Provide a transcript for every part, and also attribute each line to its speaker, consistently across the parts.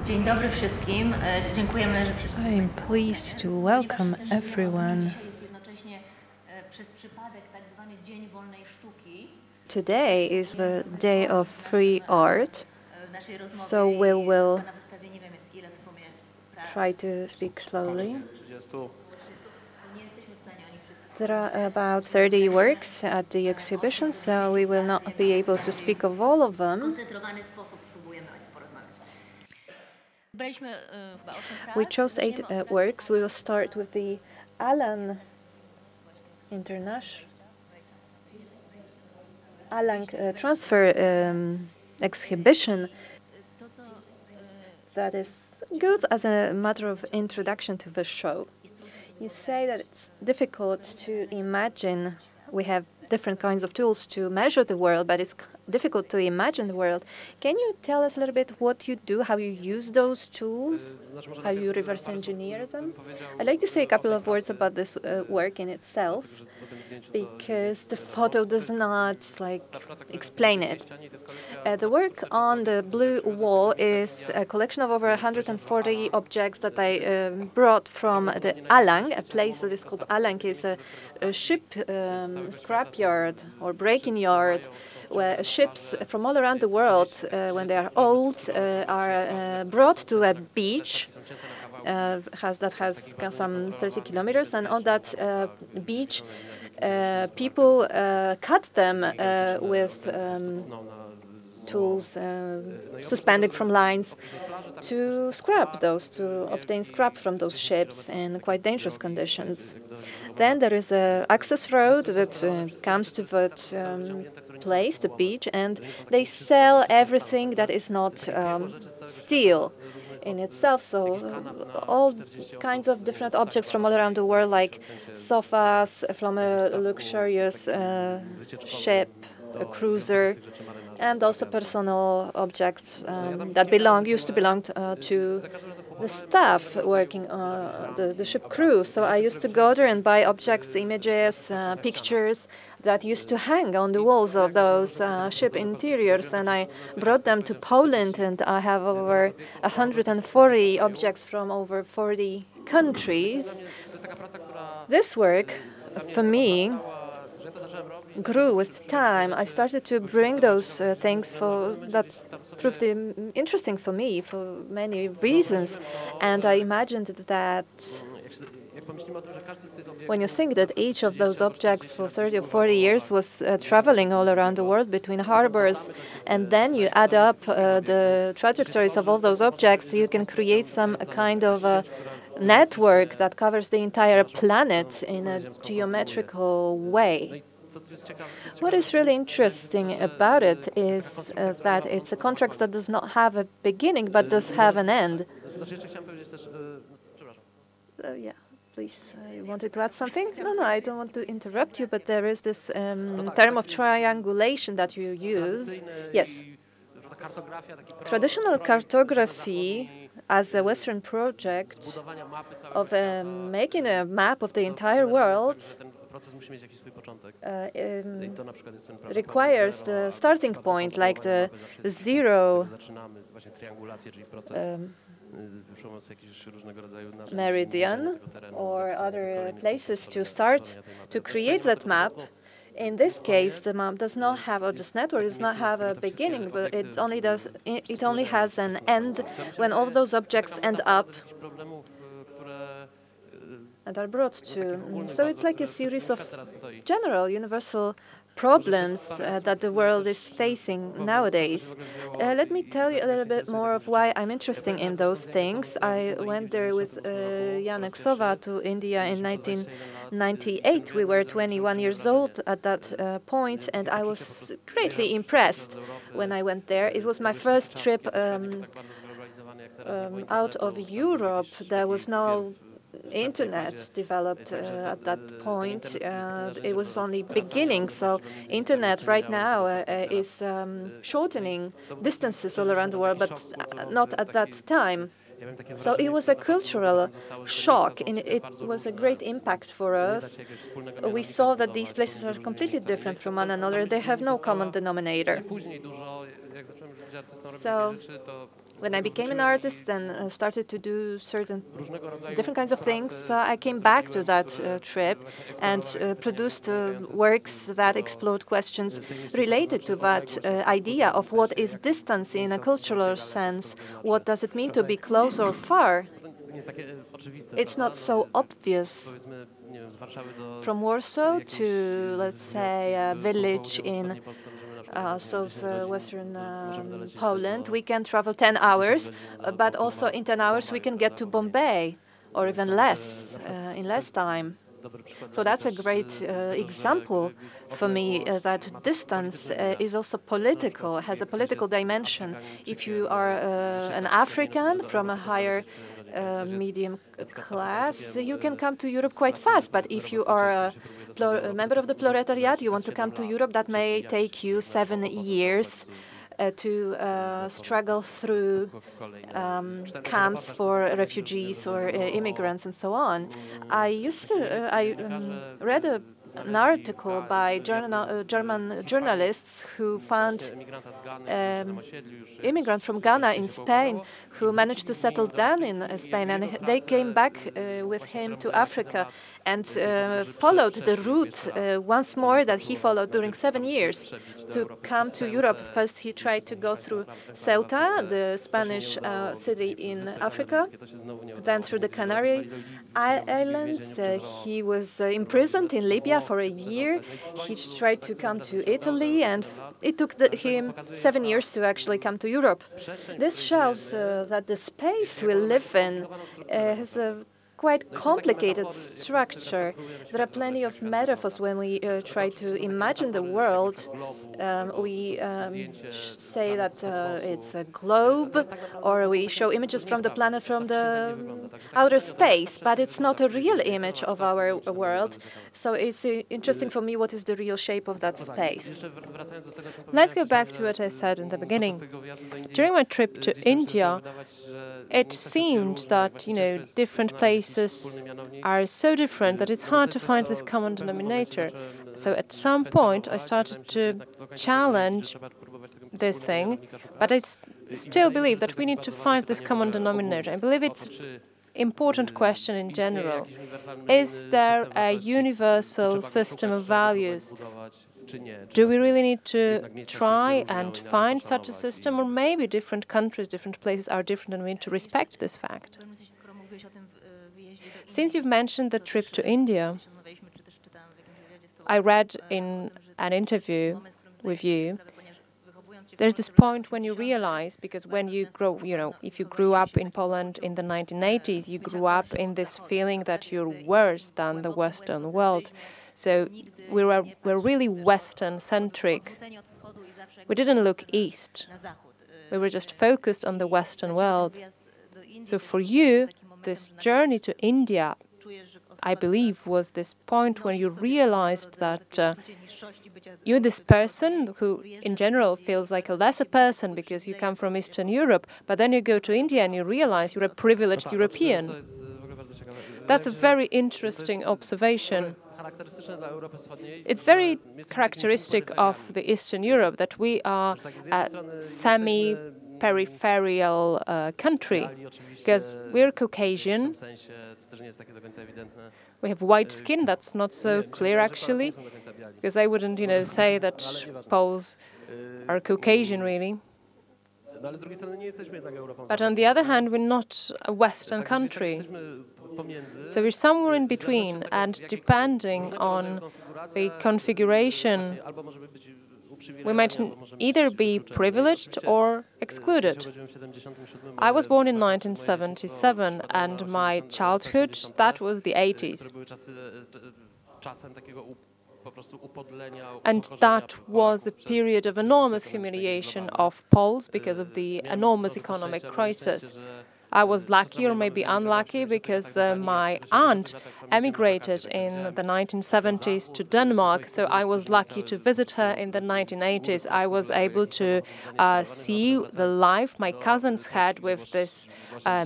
Speaker 1: Dzień dobry wszystkim. Dziękujemy, że
Speaker 2: I am pleased to welcome everyone. Today is the day of free art, so we will try to speak slowly. There are about 30 works at the exhibition, so we will not be able to speak of all of them. We chose 8 works. We will start with the Alang transfer exhibition. That is good as a matter of introduction to the show. You say that it's difficult to imagine. We have different kinds of tools to measure the world, but it's difficult to imagine the world. Can you tell us a little bit what you do, how you use those tools, how you reverse engineer them? I'd like to say a couple of words about this work in itself, because the photo does not explain it. The work on the blue wall is a collection of over 140 objects that I brought from the Alang, a place that is called Alang, is a ship scrapyard or breaking yard, where ships from all around the world, when they are old, are brought to a beach that has some 30 kilometers, and on that beach, people cut them with tools suspended from lines to scrap those, to obtain scrap from those ships in quite dangerous conditions. Then there is an access road that comes to that place, the beach, and they sell everything that is not steel in itself. So all kinds of different objects from all around the world, like sofas from a luxurious ship, a cruiser, and also personal objects that used to belong to the staff working on the ship crew. So I used to go there and buy objects, images, pictures that used to hang on the walls of those ship interiors, and I brought them to Poland, and I have over 140 objects from over 40 countries. This work, for me, grew with time. I started to bring those things that proved interesting for me for many reasons, and I imagined that when you think that each of those objects for 30 or 40 years was traveling all around the world between harbors, and then you add up the trajectories of all those objects, you can create some kind of a network that covers the entire planet in a geometrical way. What is really interesting about it is that it's a contract that does not have a beginning but does have an end. Yeah, please, you wanted to add something? No, I don't want to interrupt you, but there is this term of triangulation that you use. Yes. Traditional cartography as a Western project of making a map of the entire world requires the starting point, like the zero meridian or other places to start to create that map. In this case, the map does not have, or this network does not have a beginning, but it only has an end when all those objects end up and are brought to. So it's like a series of general, universal problems that the world is facing nowadays. Let me tell you a little bit more of why I'm interested in those things. I went there with Janek Sova to India in 1998. We were 21 years old at that point, and I was greatly impressed when I went there. It was my first trip out of Europe. There was no internet developed at that point. It was only beginning, so internet right now is shortening distances all around the world, but not at that time. So it was a cultural shock, and it was a great impact for us. We saw that these places are completely different from one another. They have no common denominator. So When I became an artist and started to do certain different kinds of things, I came back to that trip and produced works that explored questions related to that idea of what is distance in a cultural sense. What does it mean to be close or far? It's not so obvious. From Warsaw to, let's say, a village in southwestern Poland, we can travel 10 hours, but also in 10 hours we can get to Bombay, or even less, in less time. So that's a great example for me that distance is also political, has a political dimension. If you are an African from a higher medium class, you can come to Europe quite fast. But if you are a member of the proletariat, you want to come to Europe, that may take you 7 years to struggle through camps for refugees or immigrants and so on. I read an article by German journalists who found immigrant from Ghana in Spain who managed to settle down in Spain, and they came back with him to Africa and followed the route once more that he followed during 7 years to come to Europe. First, he tried to go through Ceuta, the Spanish city in Africa, then through the Canary Islands. He was imprisoned in Libya for a year. He tried to come to Italy, and it took him 7 years to actually come to Europe. This shows that the space we live in has a quite complicated structure. There are plenty of metaphors when we try to imagine the world. We say that it's a globe, or we show images from the planet from the outer space, but it's not a real image of our world. So it's interesting for me, what is the real shape of that space.
Speaker 3: Let's go back to what I said in the beginning. During my trip to India, it seemed that, different places are so different that it's hard to find this common denominator. So at some point, I started to challenge this thing, but I still believe that we need to find this common denominator. I believe it's an important question in general. Is there a universal system of values? Do we really need to try and find such a system, or maybe different countries, different places are different, and we need to respect this fact? Since you've mentioned the trip to India, I read in an interview with you, there's this point when you realize, because when you grow, if you grew up in Poland in the 1980s, you grew up in this feeling that you're worse than the Western world. So we're really Western-centric. We didn't look east. We were just focused on the Western world. So for you, this journey to India, I believe, was this point when you realized that you're this person who, in general, feels like a lesser person because you come from Eastern Europe, but then you go to India and you realize you're a privileged European. That's a very interesting observation. It's very characteristic of the Eastern Europe that we are a semi-peripheral country, because we're Caucasian. We have white skin. That's not so clear, actually, because I wouldn't, say that Poles are Caucasian, really. But on the other hand, we're not a Western country. So we're somewhere in between, and depending on the configuration, we might either be privileged or excluded. I was born in 1977, and my childhood, that was the 80s. And that was a period of enormous humiliation of Poles because of the enormous economic crisis. I was lucky, or maybe unlucky, because my aunt emigrated in the 1970s to Denmark, so I was lucky to visit her in the 1980s. I was able to see the life my cousins had with this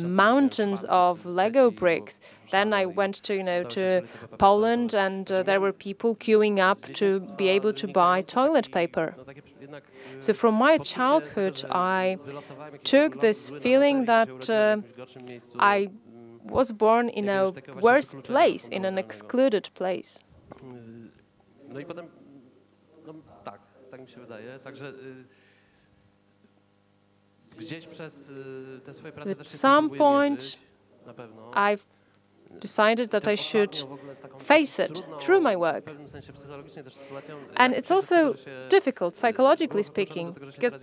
Speaker 3: mountains of Lego bricks. Then I went to Poland, and there were people queuing up to be able to buy toilet paper. So from my childhood, I took this feeling that I was born in a worse place, in an excluded place.
Speaker 4: No i potem, no tak, tak mi się wydaje. Także gdzieś przez te swoje prace też się próbuję mierzyć, na pewno.
Speaker 3: I've decided that I should face it through my work. And it's also difficult, psychologically speaking, because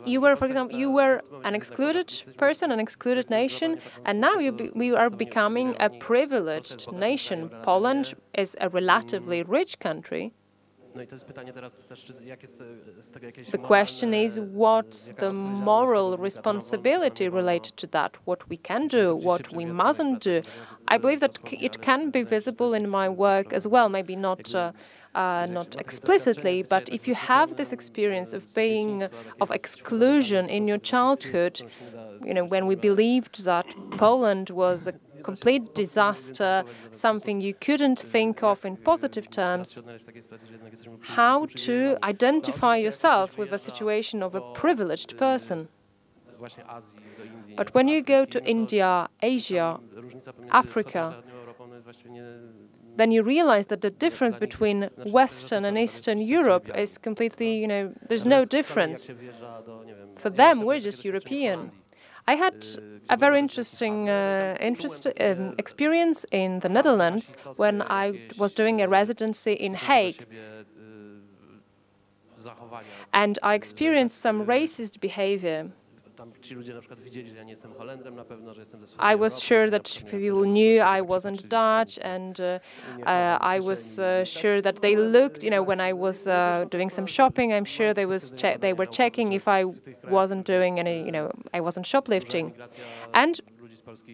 Speaker 3: you were, for example, you were an excluded person, an excluded nation, and now we are becoming a privileged nation. Poland is a relatively rich country. The question is, what's the moral responsibility related to that? What we can do, what we mustn't do? I believe that it can be visible in my work as well, maybe not not explicitly, but if you have this experience of exclusion in your childhood, you know, when we believed that Poland was a complete disaster, something you couldn't think of in positive terms, how to identify yourself with a situation of a privileged person. But when you go to India, Asia, Africa, then you realize that the difference between Western and Eastern Europe is completely, you know, there's no difference. For them, we're just European. I had a very interesting experience in the Netherlands when I was doing a residency in Hague. And I experienced some racist behavior. I was sure that people knew I wasn't Dutch, and I was sure that they looked, you know, when I was doing some shopping, I'm sure they were checking if I wasn't doing any, you know, I wasn't shoplifting. And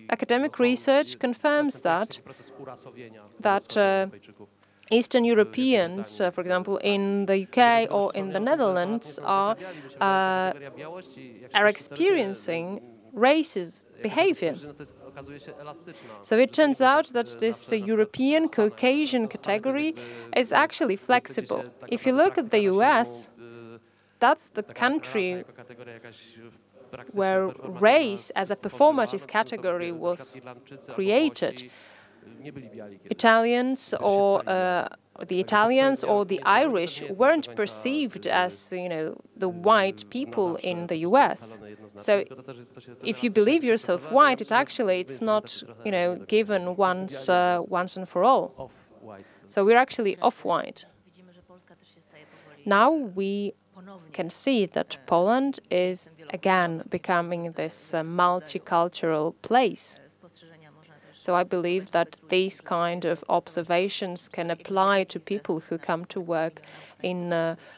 Speaker 3: academic research confirms that Eastern Europeans, for example, in the UK or in the Netherlands, are experiencing racist behavior. So it turns out that this European Caucasian category is actually flexible. If you look at the US, that's the country where race as a performative category was created. Italians or the Italians or the Irish weren't perceived as, you know, the white people in the US. So if you believe yourself white, it's not, you know, given once and for all. So we're actually off-white. Now we can see that Poland is again becoming this multicultural place. So I believe that these kind of observations can apply to people who come to work in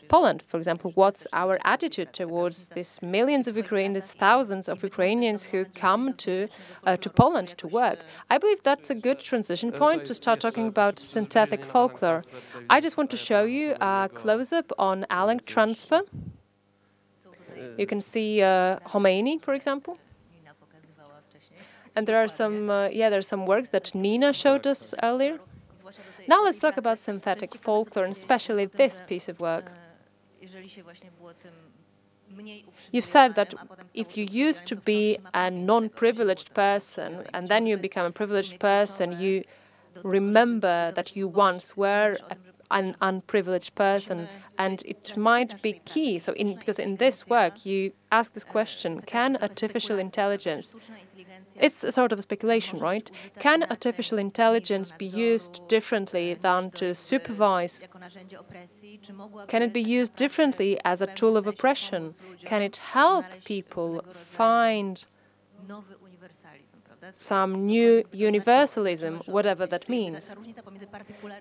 Speaker 3: Poland. For example, what's our attitude towards these millions of Ukrainians, thousands of Ukrainians who come to Poland to work? I believe that's a good transition point to start talking about synthetic folklore. I just want to show you a close-up on Alenk transfer. You can see Khomeini, for example. And there are some works that Nina showed us earlier. Now let's talk about synthetic folklore, and especially this piece of work. You've said that if you used to be a non-privileged person and then you become a privileged person, you remember that you once were an unprivileged person, and it might be key. So, because in this work you ask this question: can artificial intelligence? It's a sort of a speculation, right? Can artificial intelligence be used differently than to supervise? Can it be used differently as a tool of oppression? Can it help people find some new universalism, whatever that means?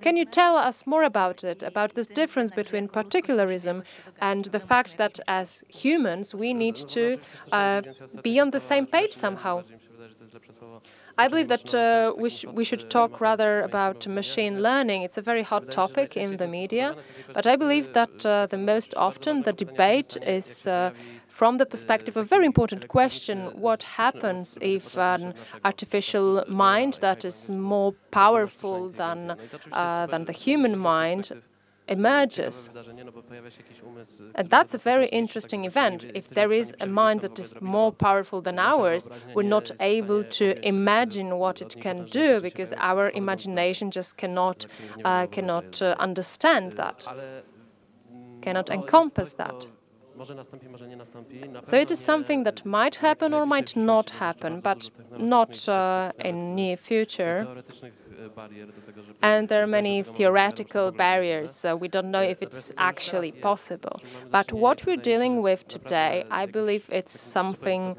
Speaker 3: Can you tell us more about it, about this difference between particularism and the fact that as humans we need to be on the same page somehow? I believe that we should talk rather about machine learning. It's a very hot topic in the media, but I believe that the most often the debate is from the perspective of a very important question: what happens if an artificial mind that is more powerful than the human mind emerges. And that's a very interesting event. If there is a mind that is more powerful than ours, we're not able to imagine what it can do because our imagination just cannot understand that, cannot encompass that. So it is something that might happen or might not happen, but not in near future. And there are many theoretical barriers, so we don't know if it's actually possible. But what we're dealing with today, I believe it's something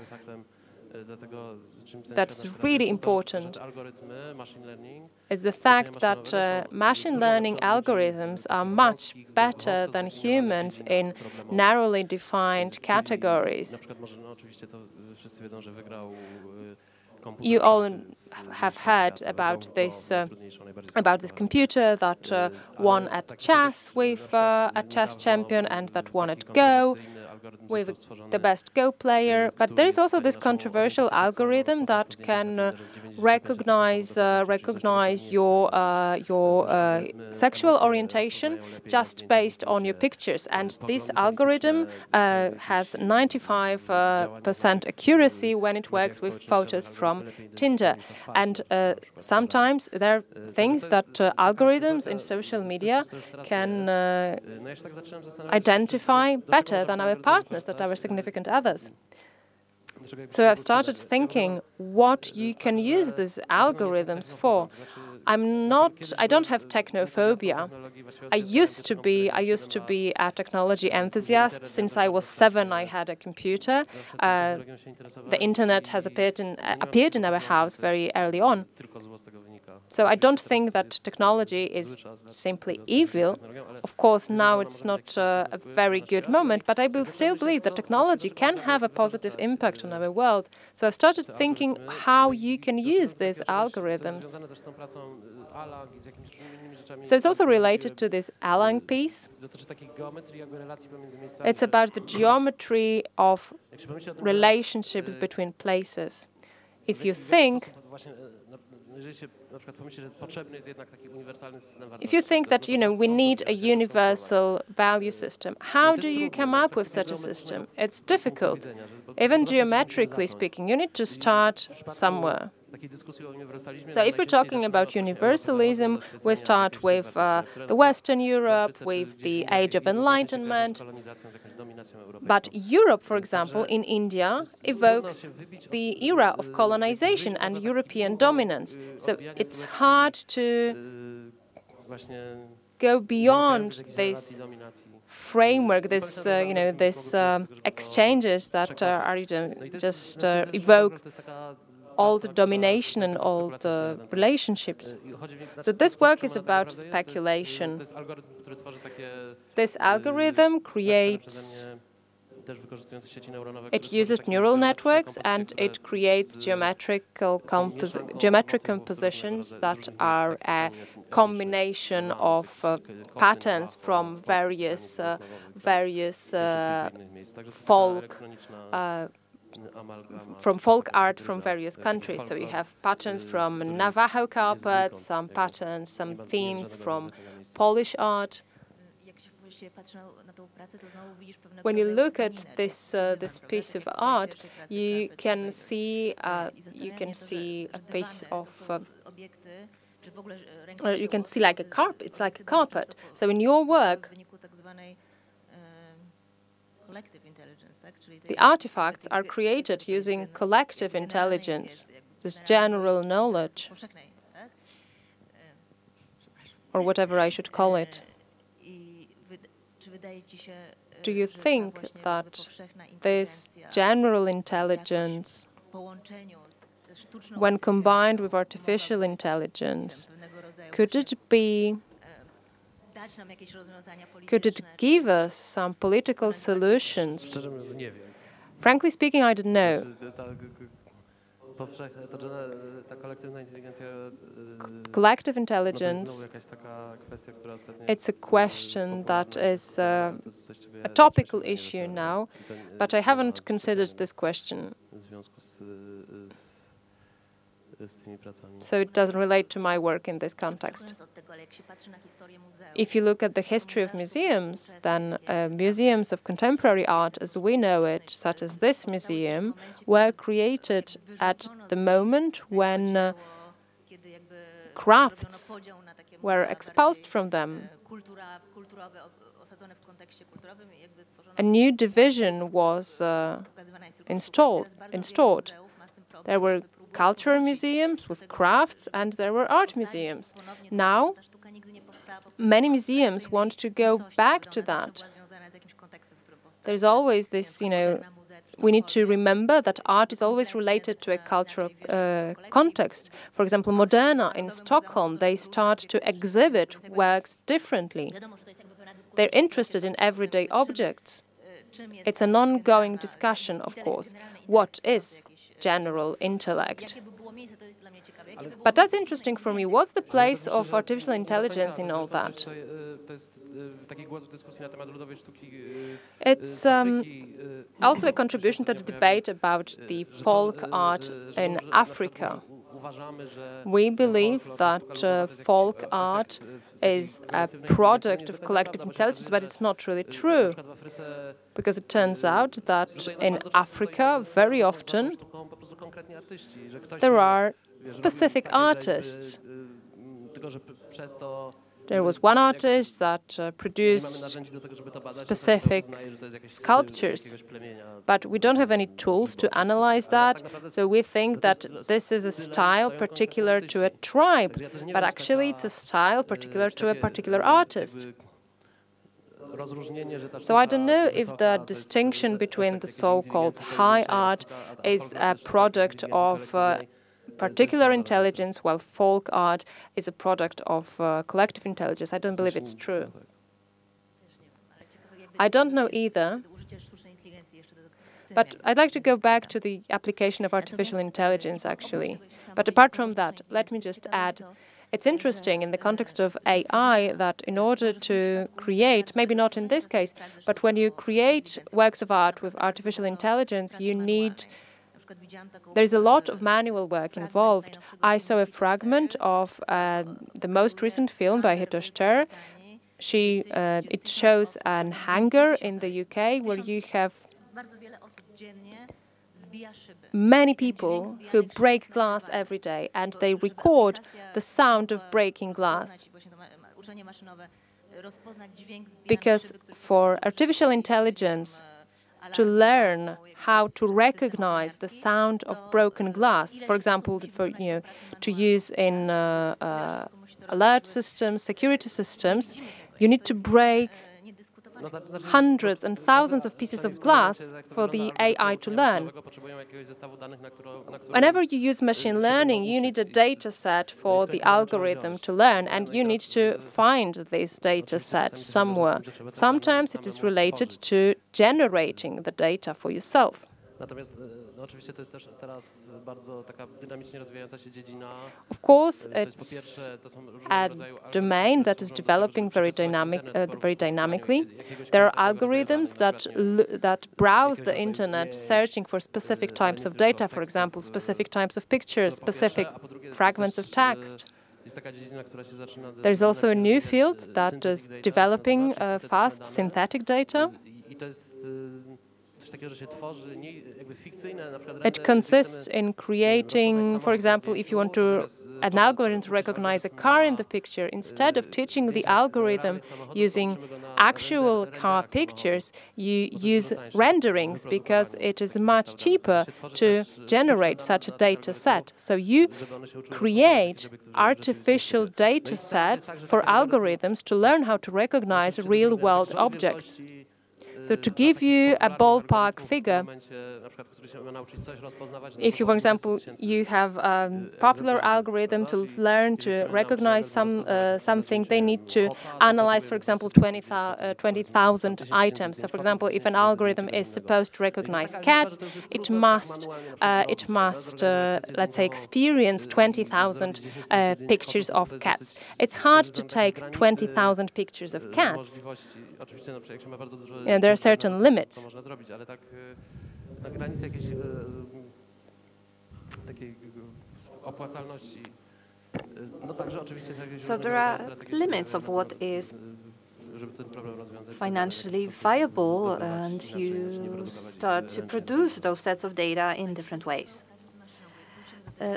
Speaker 3: that's really important, is the fact that machine learning algorithms are much better than humans in narrowly defined categories. You all have heard about this computer that won at chess with a chess champion and that won at Go with the best Go player. But there is also this controversial algorithm that can recognize your sexual orientation just based on your pictures. And this algorithm has 95% accuracy when it works with photos from Tinder. And sometimes there are things that algorithms in social media can identify better than our partners, that our significant others. So I've started thinking what you can use these algorithms for. I don't have technophobia. I used to be a technology enthusiast. Since I was 7, I had a computer. The internet has appeared in our house very early on. So I don't think that technology is simply evil. Of course, now it's not a very good moment, but I still believe that technology can have a positive impact on our world. So I've started thinking how you can use these algorithms. So it's also related to this Alang piece. It's about the geometry of relationships between places. If you think that, we need a universal value system, how do you come up with such a system? It's difficult. Even geometrically speaking, you need to start somewhere. So if we're talking about universalism, we start with the Western Europe, with the Age of Enlightenment. But Europe, for example, in India, evokes the era of colonization and European dominance. So it's hard to go beyond this framework, this exchanges that are just evoke all the domination and all the relationships. So this work is about speculation. This algorithm creates, it uses neural networks and it creates geometric compositions that are a combination of patterns from various folk art from various countries. So you have patterns from Navajo carpets, some patterns, some themes from Polish art. When you look at this piece of art, you can see a piece of you can see like a carpet. It's like a carpet. So in your work, the artifacts are created using collective intelligence, this general knowledge, or whatever I should call it. Do you think that this general intelligence, when combined with artificial intelligence, could it give us some political solutions? Frankly speaking, I don't know. Collective intelligence, it's a question that is a topical issue now, but I haven't considered this question.
Speaker 4: z tymi pracami.
Speaker 3: So it doesn't relate to my work in this context. If you look at the history of museums, then museums of contemporary art as we know it, such as this museum, were created at the moment when crafts were expelled from them. A new division was installed. There were cultural museums with crafts and there were art museums. Now, many museums want to go back to that. There's always this, we need to remember that art is always related to a cultural context. For example, Moderna in Stockholm, they start to exhibit works differently. They're interested in everyday objects. It's an ongoing discussion, of course. What is general intellect? But that's interesting for me. What's the place of artificial intelligence in all that? It's also a contribution to the debate about the folk art in Africa. We believe that folk art is a product of collective intelligence, but it's not really true. Because it turns out that in Africa, very often, there are specific artists. There was one artist that produced specific sculptures, but we don't have any tools to analyze that, so we think that this is a style particular to a tribe, but actually it's a style particular to a particular artist. So I don't know if the distinction between the so-called high art is a product of particular intelligence, while folk art is a product of collective intelligence. I don't believe it's true. I don't know either, but I'd like to go back to the application of artificial intelligence, actually. But apart from that, let me just add, it's interesting in the context of AI that in order to create, maybe not in this case, but when you create works of art with artificial intelligence, there's a lot of manual work involved. I saw a fragment of the most recent film by Hito Steyr. It shows an hangar in the UK where you have many people who break glass every day, and they record the sound of breaking glass. Because for artificial intelligence to learn how to recognize the sound of broken glass, for example, to use in alert systems, security systems, you need to break hundreds and thousands of pieces of glass for the AI to learn. Whenever you use machine learning, you need a data set for the algorithm to learn, and you need to find this data set somewhere. Sometimes it is related to generating the data for yourself. Of course, it's a domain that is developing very dynamically. There are algorithms that browse the internet, searching for specific types of data, for example, specific types of pictures, specific fragments of text. There's also a new field that is developing fast synthetic data. It consists in creating, for example, if you want an algorithm to recognize a car in the picture, instead of teaching the algorithm using actual car pictures, you use renderings because it is much cheaper to generate such a data set. So you create artificial data sets for algorithms to learn how to recognize real-world objects. So to give you a ballpark figure, if you, for example, you have a popular algorithm to learn to recognize something, they need to analyze, for example, 20,000 items. So, for example, if an algorithm is supposed to recognize cats, it must let's say, experience 20,000 pictures of cats. It's hard to take 20,000 pictures of cats. There are certain limits.
Speaker 4: opłacalności. No także oczywiście
Speaker 2: So there are limits of what is financially viable, and you start to produce those sets of data in different ways.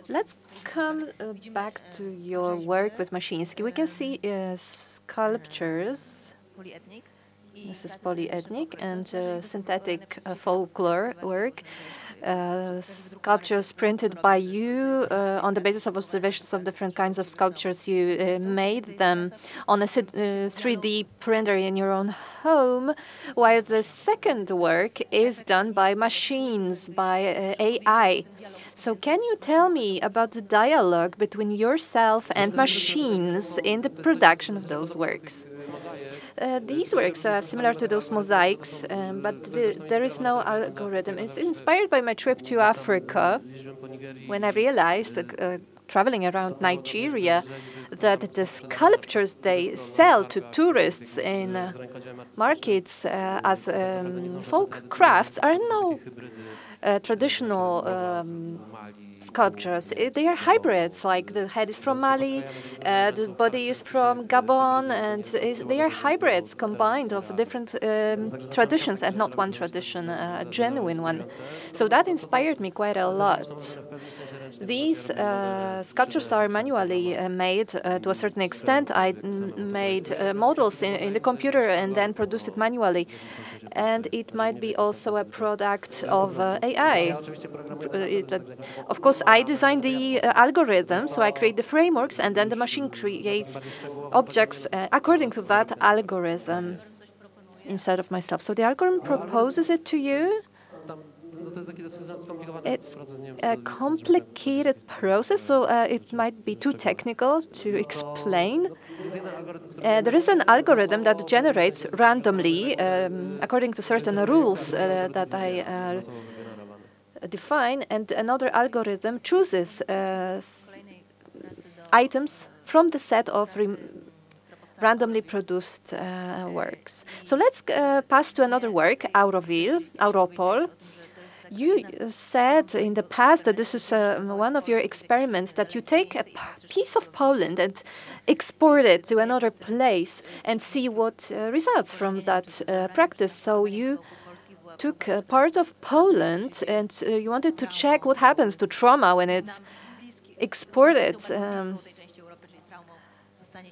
Speaker 2: Let's come back to your work with Mashiński. We can see sculptures. This is polyethnic and synthetic folklore work. Sculptures printed by you on the basis of observations of different kinds of sculptures. You made them on a 3D printer in your own home, while the second work is done by machines, by AI. So can you tell me about the dialogue between yourself and machines in the production of those works? These works are similar to those mosaics, but there is no algorithm. It's inspired by my trip to Africa, when I realized, traveling around Nigeria, that the sculptures they sell to tourists in markets as folk crafts are no traditional sculptures. They are hybrids, like the head is from Mali, the body is from Gabon, and they are hybrids combined of different traditions and not one tradition, a genuine one. So that inspired me quite a lot. These sculptures are manually made to a certain extent. I made models in the computer and then produced it manually. And it might be also a product of AI. Of course, I design the algorithm, so I create the frameworks, and then the machine creates objects according to that algorithm instead of myself. So the algorithm proposes it to you. It's a complicated process, so it might be too technical to explain. There is an algorithm that generates randomly, according to certain rules that I define, and another algorithm chooses items from the set of randomly produced works. So let's pass to another work, Auroville, Auropol. You said in the past that this is one of your experiments, that you take a piece of Poland and export it to another place and see what results from that practice. So you took a part of Poland and you wanted to check what happens to trauma when it's exported.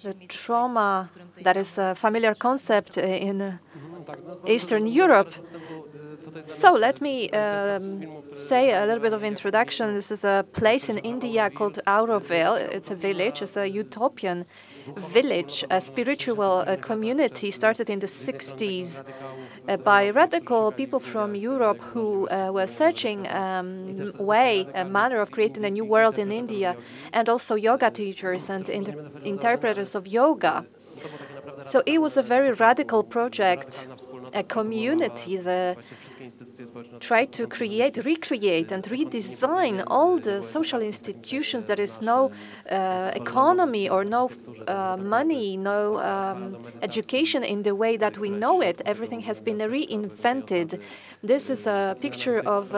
Speaker 2: The trauma, that is a familiar concept in Eastern Europe. So let me say a little bit of introduction. This is a place in India called Auroville. It's a village. It's a utopian village, a spiritual community started in the 60s by radical people from Europe who were searching a manner of creating a new world in India, and also yoga teachers and interpreters of yoga. So it was a very radical project, a community that tried to recreate and redesign all the social institutions. There is no economy or no money, no education in the way that we know it. Everything has been reinvented. This is a picture of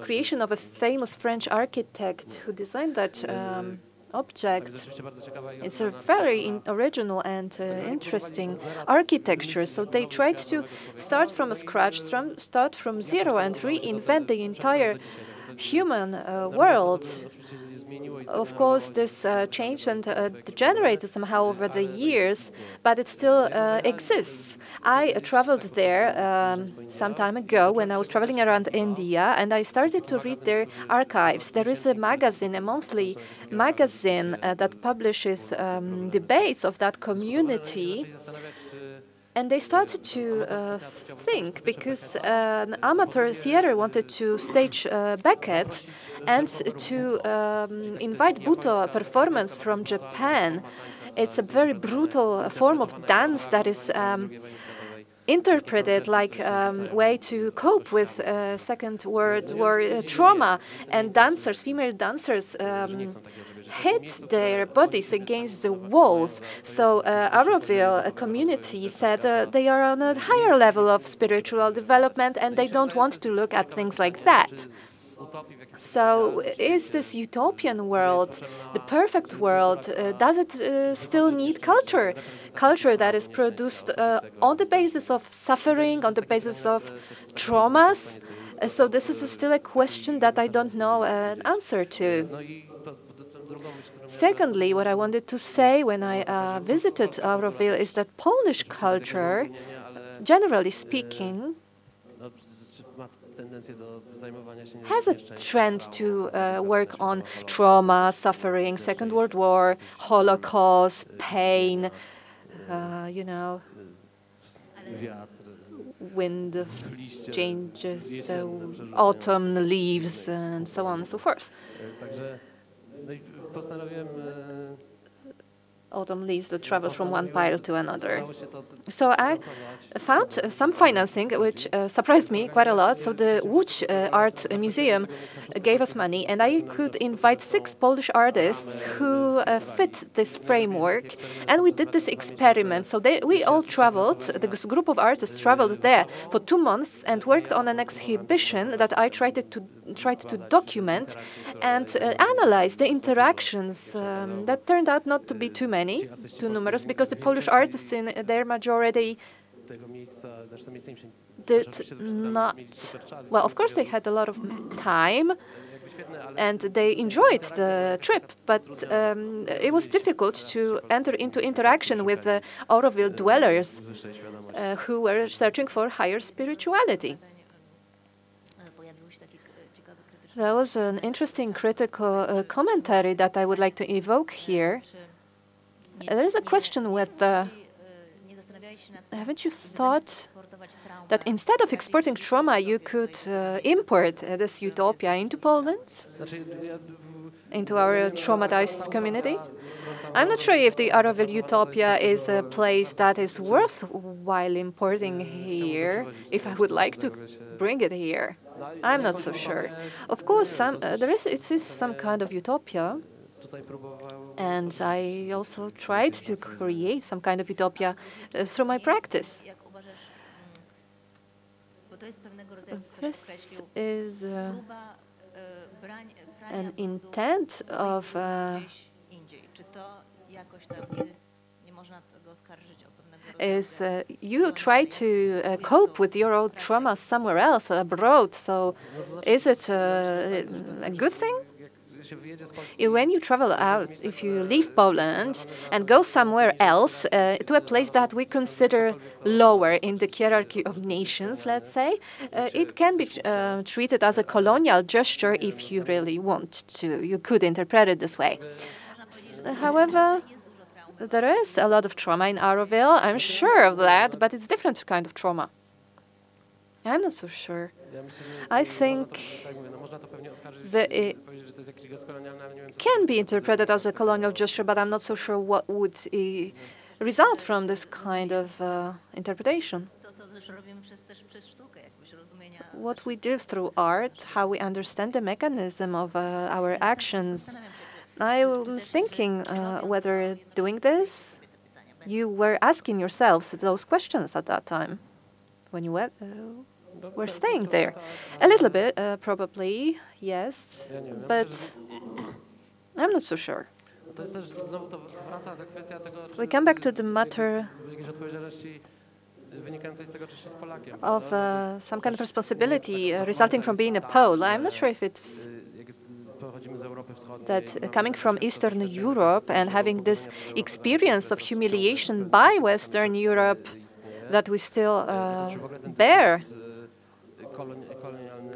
Speaker 2: creation of a famous French architect who designed that object. It's a very original and interesting architecture. So they tried to start from scratch, start from zero, and reinvent the entire human world. Of course, this changed and degenerated somehow over the years, but it still exists. I traveled there some time ago when I was traveling around India, and I started to read their archives. There is a magazine, a monthly magazine that publishes debates of that community. And they started to think, because an amateur theater wanted to stage Beckett and to invite Buto performance from Japan. It's a very brutal form of dance that is interpreted like a way to cope with Second World War trauma. And dancers, female dancers, hit their bodies against the walls. So Auroville, a community, said they are on a higher level of spiritual development and they don't want to look at things like that. So is this utopian world, the perfect world, does it still need culture? Culture that is produced on the basis of suffering, on the basis of traumas? So this is still a question that I don't know an answer to. Secondly, what I wanted to say when I visited Auroville is that Polish culture, generally speaking, has a trend to work on trauma, suffering, Second World War, Holocaust, pain, you know, wind changes, autumn leaves, and so on and so forth. Autumn leaves that travel from one pile to another. So I found some financing, which surprised me quite a lot. So the Łódź Art Museum gave us money, and I could invite 6 Polish artists who fit this framework, and we did this experiment. So we all traveled, this group of artists traveled there for 2 months and worked on an exhibition that I tried to document and analyze the interactions that turned out not to be too numerous, because the Polish artists in their majority did not, well, of course they had a lot of time and they enjoyed the trip, but it was difficult to enter into interaction with the Auroville dwellers who were searching for higher spirituality. That was an interesting critical commentary that I would like to evoke here. There is a question whether, haven't you thought that instead of exporting trauma, you could import this utopia into Poland, into our traumatized community? I'm not sure if the Auroville utopia is a place that is worthwhile importing here, if I would like to bring it here. I'm not so sure. Of course, it is some kind of utopia, and I also tried to create some kind of utopia through my practice. This is an intent of you try to cope with your own trauma somewhere else, abroad. So is it a good thing? When you travel out, if you leave Poland and go somewhere else, to a place that we consider lower in the hierarchy of nations, let's say, it can be treated as a colonial gesture if you really want to. You could interpret it this way. However, there is a lot of trauma in Auroville, I'm sure of that, but it's a different kind of trauma. I'm not so sure. I think that it can be interpreted as a colonial gesture, but I'm not so sure what would result from this kind of interpretation. What we do through art, how we understand the mechanism of our actions. I'm thinking whether doing this, you were asking yourselves those questions at that time when you were staying there. A little bit, probably, yes, but I'm not so sure. We come back to the matter of some kind of responsibility resulting from being a Pole. I'm not sure if it's that coming from Eastern Europe and having this experience of humiliation by Western Europe that we still bear.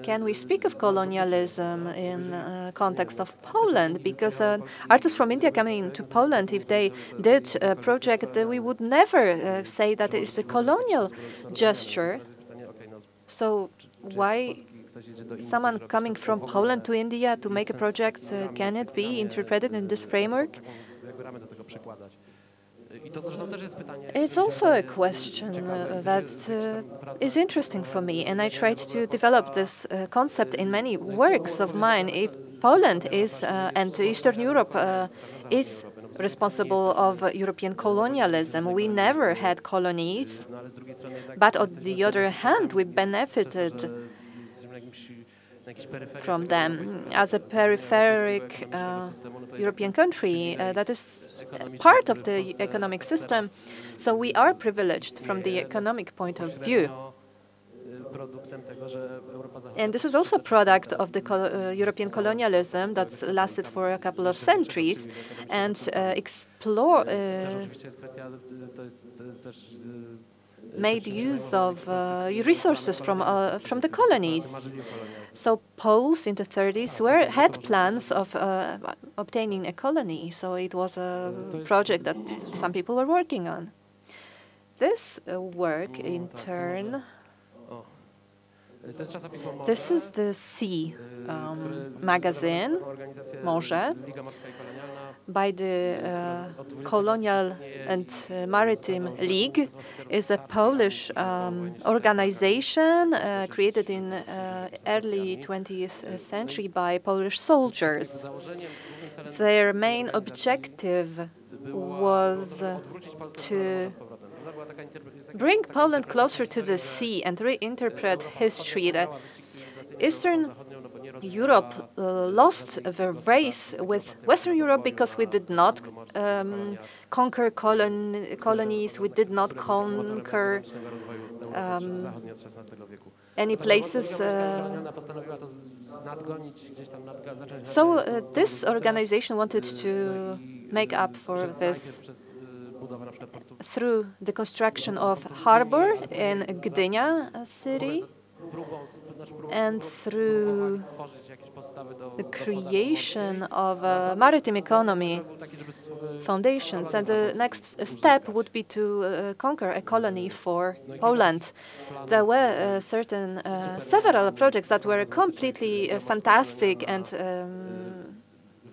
Speaker 2: Can we speak of colonialism in context of Poland? Because artists from India coming to Poland, if they did a project, we would never say that it is a colonial gesture. So why someone coming from Poland to India to make a project, can it be interpreted in this framework? It's also a question that is interesting for me, and I tried to develop this concept in many works of mine. If Poland is, and Eastern Europe is responsible of European colonialism, we never had colonies, but on the other hand, we benefited from them. As a peripheric European country that is part of the economic system, so we are privileged from the economic point of view. And this is also a product of the European colonialism that's lasted for a couple of centuries and made use of resources from the colonies. So Poles in the 30s had plans of obtaining a colony. So it was a project that some people were working on. This work, in turn, this is the Sea magazine, Morze, by the Colonial and Maritime League. Is a Polish organization created in early 20th century by Polish soldiers. Their main objective was to bring Poland closer to the sea and reinterpret history. That Eastern Europe lost the race with Western Europe because we did not conquer colonies, we did not conquer any places. So this organization wanted to make up for this through the construction of harbor in Gdynia city and through the creation of maritime economy foundations. And the next step would be to conquer a colony for Poland. There were several projects that were completely fantastic and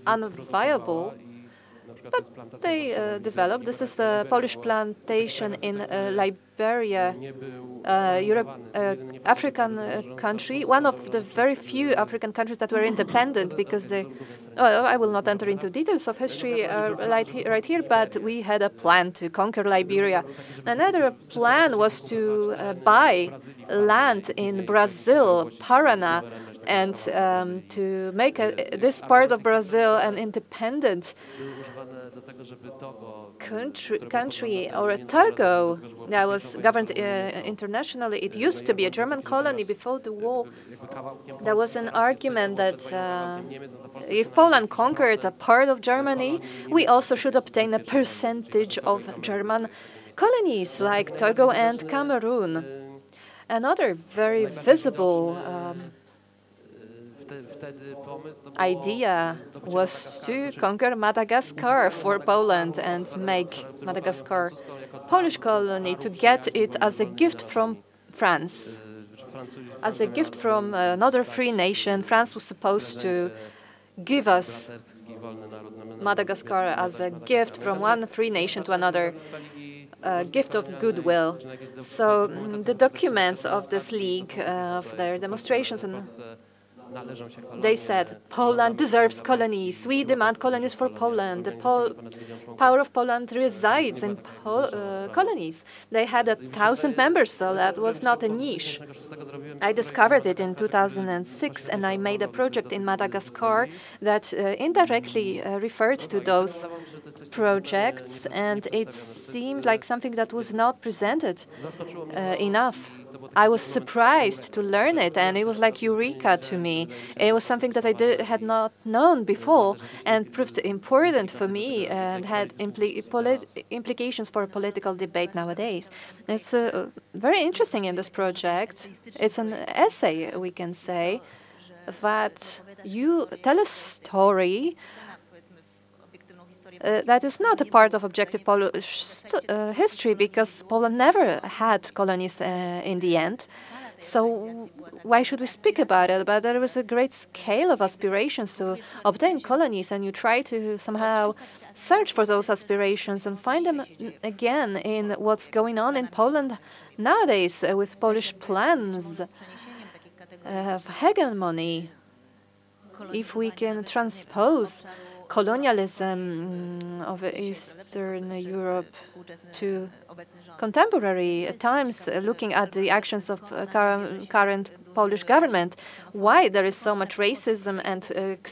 Speaker 2: unviable, but they developed. This is the Polish plantation in Liberia, African country, one of the very few African countries that were independent because they. I will not enter into details of history right here, but we had a plan to conquer Liberia. Another plan was to buy land in Brazil, Paraná, and to make this part of Brazil an independent country, or a Togo that was governed internationally. It used to be a German colony before the war. There was an argument that if Poland conquered a part of Germany, we also should obtain a percentage of German colonies like Togo and Cameroon. Another very visible idea was to conquer Madagascar for Poland and make Madagascar Polish colony, to get it as a gift from France. As a gift from another free nation, France was supposed to give us Madagascar as a gift from one free nation to another. Gift of goodwill. So the documents of this league, of their demonstrations, and they said, Poland deserves colonies. We demand colonies for Poland. The power of Poland resides in colonies. They had 1,000 members, so that was not a niche. I discovered it in 2006, and I made a project in Madagascar that indirectly referred to those projects, and it seemed like something that was not presented enough. I was surprised to learn it, and it was like eureka to me. It was something that I had not known before and proved important for me and had implications for a political debate nowadays. It's very interesting in this project. It's an essay, we can say, that you tell a story that is not a part of objective Polish history, because Poland never had colonies in the end. So why should we speak about it? But there was a great scale of aspirations to obtain colonies, and you try to somehow search for those aspirations and find them again in what's going on in Poland nowadays with Polish plans of hegemony. If we can transpose colonialism of Eastern Europe to contemporary times, looking at the actions of current Polish government why there is so much racism and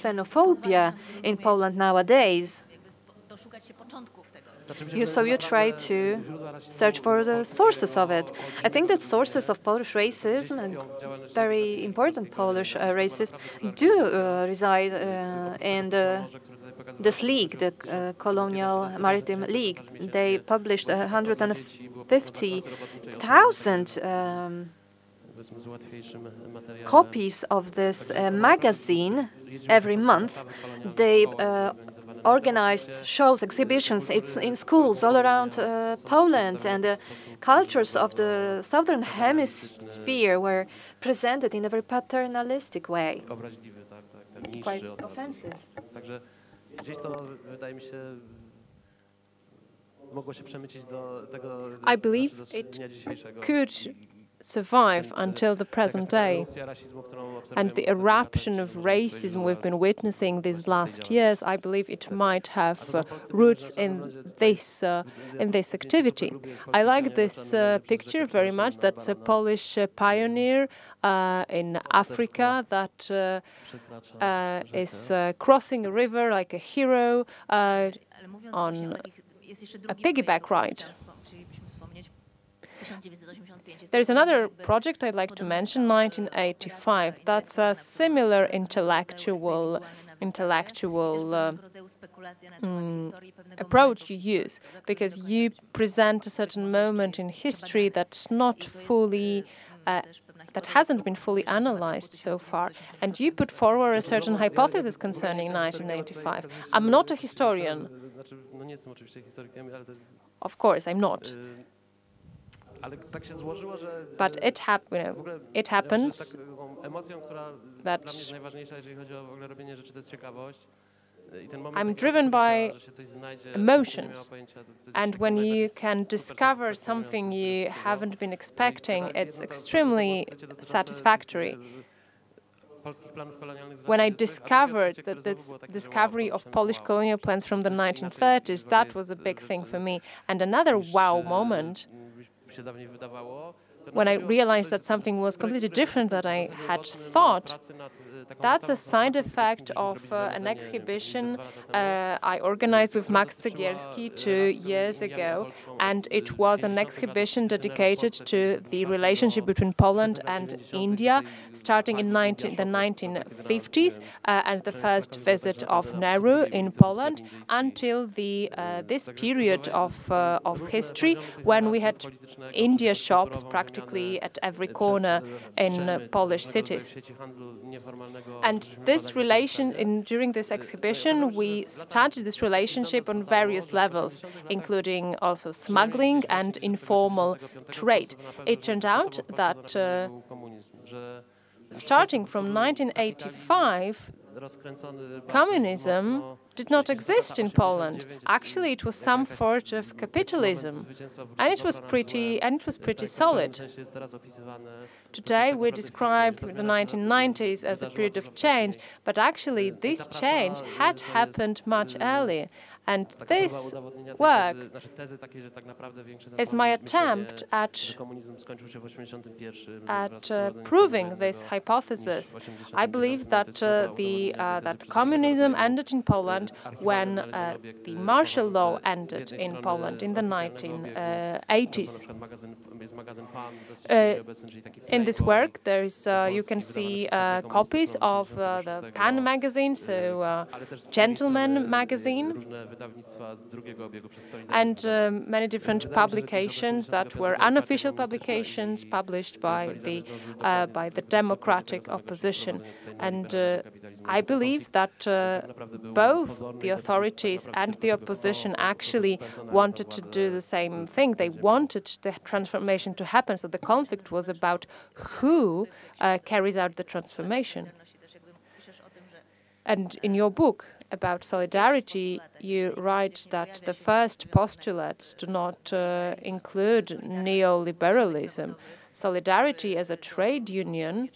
Speaker 2: xenophobia in Poland nowadays. So you try to search for the sources of it. I think that sources of Polish racism and very important Polish racism do reside in this league, the Colonial Maritime League. They published 150,000 copies of this magazine every month. They organized shows, exhibitions. It's in schools all around Poland, and the cultures of the southern hemisphere were presented in a very paternalistic way, quite offensive.
Speaker 3: I believe it could survive until the present day. And the eruption of racism we've been witnessing these last years, I believe it might have roots in this activity. I like this picture very much. That's a Polish pioneer in Africa that is crossing a river like a hero on a piggyback ride. There's another project I'd like to mention, 1985. That's a similar intellectual approach you use, because you present a certain moment in history that's not fully that hasn't been fully analyzed so far, and you put forward a certain hypothesis concerning 1985. I'm not a historian. Of course, I'm not. But it happens that I'm driven by emotions, and when you can discover something you haven't been expecting, it's extremely satisfactory. When I discovered that this discovery of Polish colonial plans from the 1930s, that was a big thing for me. And another wow moment, when I realized that something was completely different than I had thought, that's a side effect of an exhibition I organized with Max Cegielski 2 years ago, and it was an exhibition dedicated to the relationship between Poland and India, starting in the 1950s and the first visit of Nehru in Poland, until this period of history when we had India shops practically at every corner in Polish cities. And this during this exhibition, we studied this relationship on various levels, including also smuggling and informal trade. It turned out that starting from 1985, communism did not exist in Poland. Actually, it was some sort of capitalism, and it was pretty solid. Today, we describe the 1990s as a period of change, but actually, this change had happened much earlier. And this work is my attempt at proving this hypothesis. I believe that that communism ended in Poland when the martial law ended in Poland in the 1980s. In this work, there is you can see copies of the Pan magazine, so Gentleman magazine, and many different publications that were unofficial publications published by the democratic opposition. And I believe that both the authorities and the opposition actually wanted to do the same thing. They wanted the transformation to happen. So the conflict was about who carries out the transformation. And in your book about solidarity, you write that the first postulates do not include neoliberalism. Solidarity as a trade union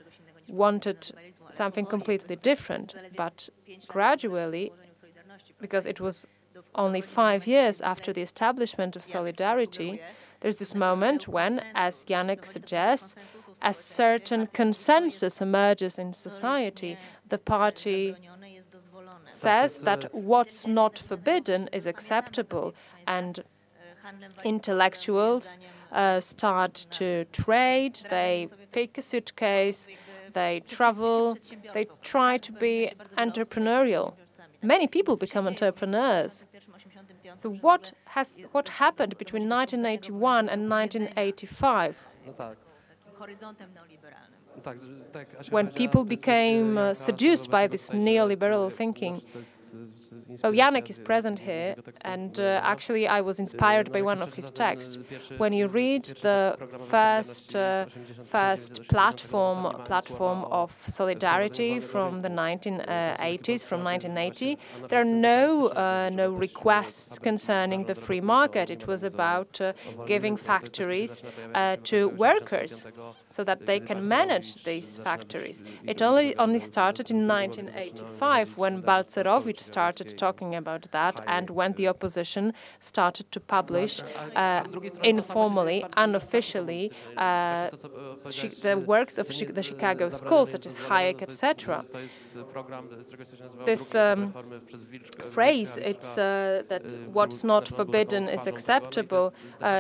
Speaker 3: wanted something completely different, but gradually, because it was only 5 years after the establishment of Solidarity, There's this moment when, as Janek suggests, a certain consensus emerges in society. The party says that what's not forbidden is acceptable, and intellectuals start to trade, they pick a suitcase, they travel, they try to be entrepreneurial. Many people become entrepreneurs. So what happened between 1981 and 1985? When people became seduced by this neoliberal thinking. Well, Janek is present here, and actually I was inspired by one of his texts. When you read the first platform of solidarity from the 1980s, from 1980, there are no requests concerning the free market. It was about giving factories to workers so that they can manage these factories. It only started in 1985 when Balcerowicz started talking about that, and when the opposition started to publish informally, unofficially, the works of the Chicago School, such as Hayek, etc. This phrase, it's that what's not forbidden is acceptable.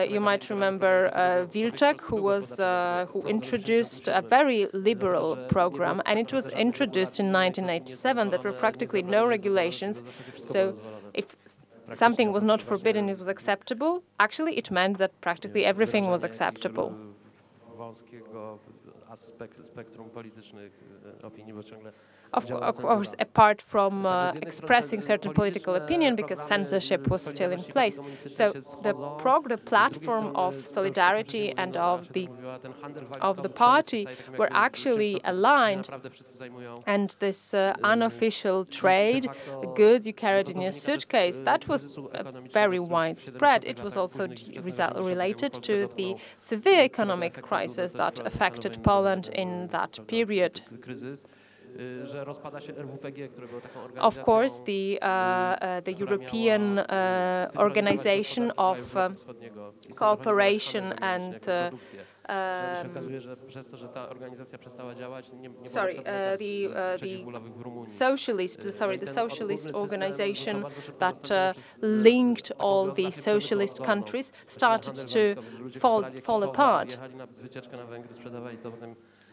Speaker 3: You might remember Wilczek, who introduced a very liberal program, and it was introduced in 1987. That were practically no regulations. So if something was not forbidden, it was acceptable. Actually, it meant that practically everything was acceptable. Of course, apart from expressing certain political opinion, because censorship was still in place. So the platform of solidarity and of the party were actually aligned, and this unofficial trade, the goods you carried in your suitcase, that was very widespread. It was also related to the severe economic crisis that affected Poland in that period. Of course, the European Organization of Cooperation and the socialist organization that linked all the socialist countries started to fall apart.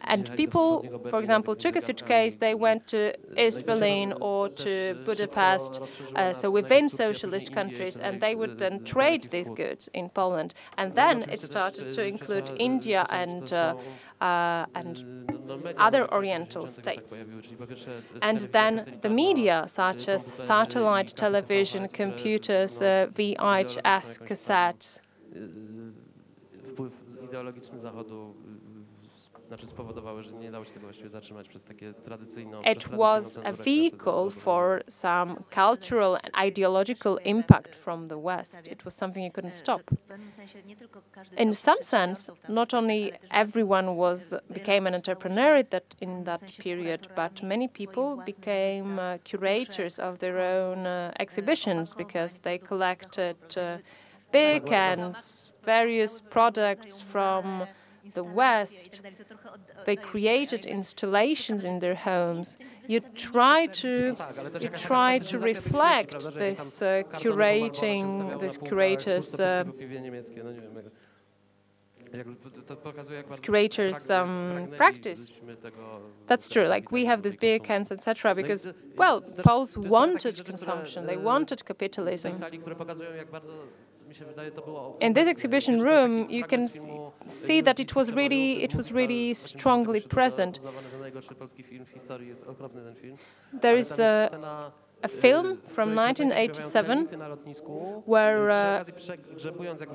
Speaker 3: And people, for example, took a suitcase, they went to East Berlin or to Budapest, so within socialist countries, and they would then trade these goods in Poland. And then it started to include India and other Oriental states. And then the media, such as satellite television, computers, VHS cassettes, it was a vehicle for some cultural and ideological impact from the West. It was something you couldn't stop. In some sense, not only everyone became an entrepreneur in that period, but many people became curators of their own exhibitions, because they collected beer cans, various products from the West. They created installations in their homes. You try to reflect this curators' practice. That's true. Like, we have these beer cans, etc., because, well, Poles wanted consumption. They wanted capitalism. In this exhibition room, you can see that it was really strongly present. There is a film from 1987 where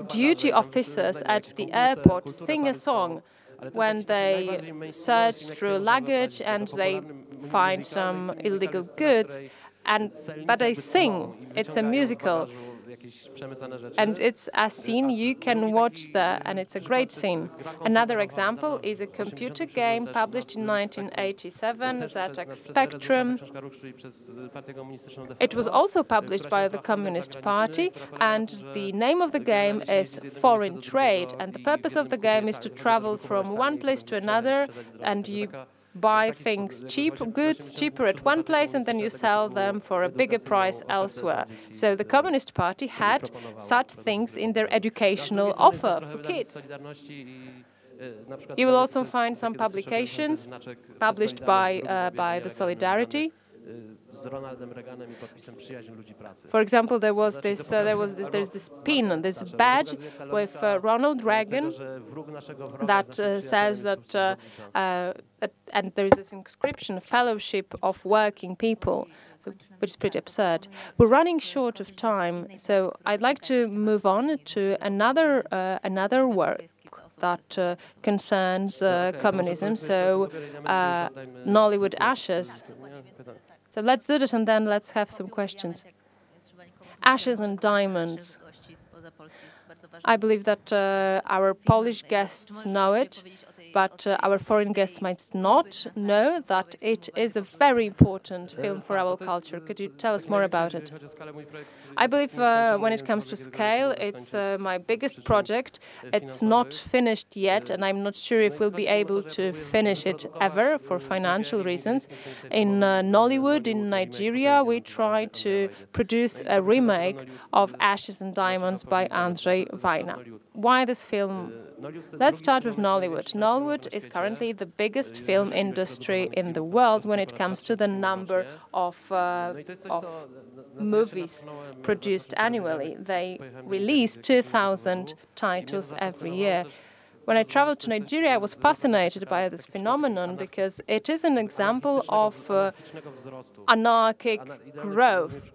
Speaker 3: duty officers at the airport sing a song when they search through luggage and they find some illegal goods, but they sing. It's a musical. And it's a scene you can watch there, and it's a great scene. Another example is a computer game published in 1987, ZX Spectrum. It was also published by the Communist Party, and the name of the game is Foreign Trade. And the purpose of the game is to travel from one place to another, and you buy things goods cheaper at one place, and then you sell them for a bigger price elsewhere. So the Communist Party had such things in their educational offer for kids. You will also find some publications published by the Solidarity. For example, there's this pin, this badge with Ronald Reagan that says that, and there is this inscription, Fellowship of Working People, which is pretty absurd. We're running short of time, so I'd like to move on to another work that concerns communism, so Nollywood Ashes. So let's do this, and then let's have some questions. Ashes and Diamonds. I believe that our Polish guests know it, but our foreign guests might not know that it is a very important film for our culture. Could you tell us more about it? I believe when it comes to scale, it's my biggest project. It's not finished yet, and I'm not sure if we'll be able to finish it ever for financial reasons. In Nollywood, in Nigeria, we try to produce a remake of Ashes and Diamonds by Andrzej Wajna. Why this film? Let's start with Nollywood. Nollywood is currently the biggest film industry in the world when it comes to the number of movies produced annually. They release 2,000 titles every year. When I traveled to Nigeria, I was fascinated by this phenomenon because it is an example of anarchic growth,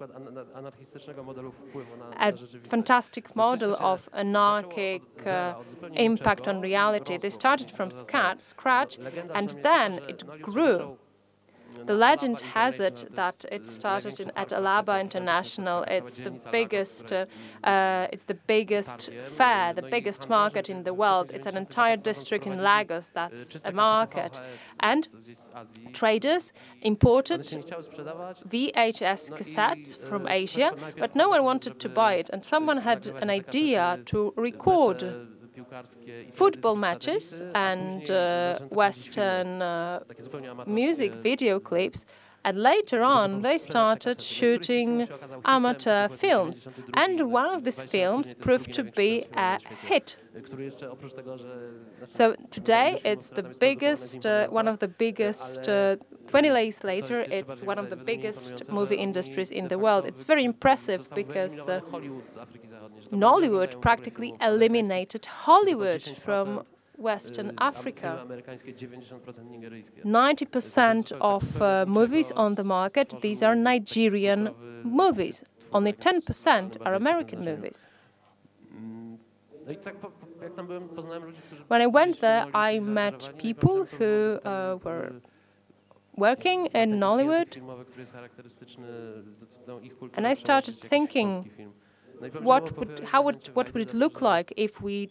Speaker 3: a fantastic model of anarchic impact on reality. They started from scratch, and then it grew. The legend has it that it started at Alaba International. It's the biggest fair, the biggest market in the world. It's an entire district in Lagos that's a market. And traders imported VHS cassettes from Asia, but no one wanted to buy it. And someone had an idea to record football matches and Western music video clips, and later on they started shooting amateur films, and one of these films proved to be a hit. So today it's the biggest, one of the biggest, 20 years later, it's one of the biggest movie industries in the world. It's very impressive because Nollywood practically eliminated Hollywood from Western Africa. 90% of movies on the market, these are Nigerian movies. Only 10% are American movies. When I went there, I met people who were working in Nollywood, and I started thinking, what would it look like if we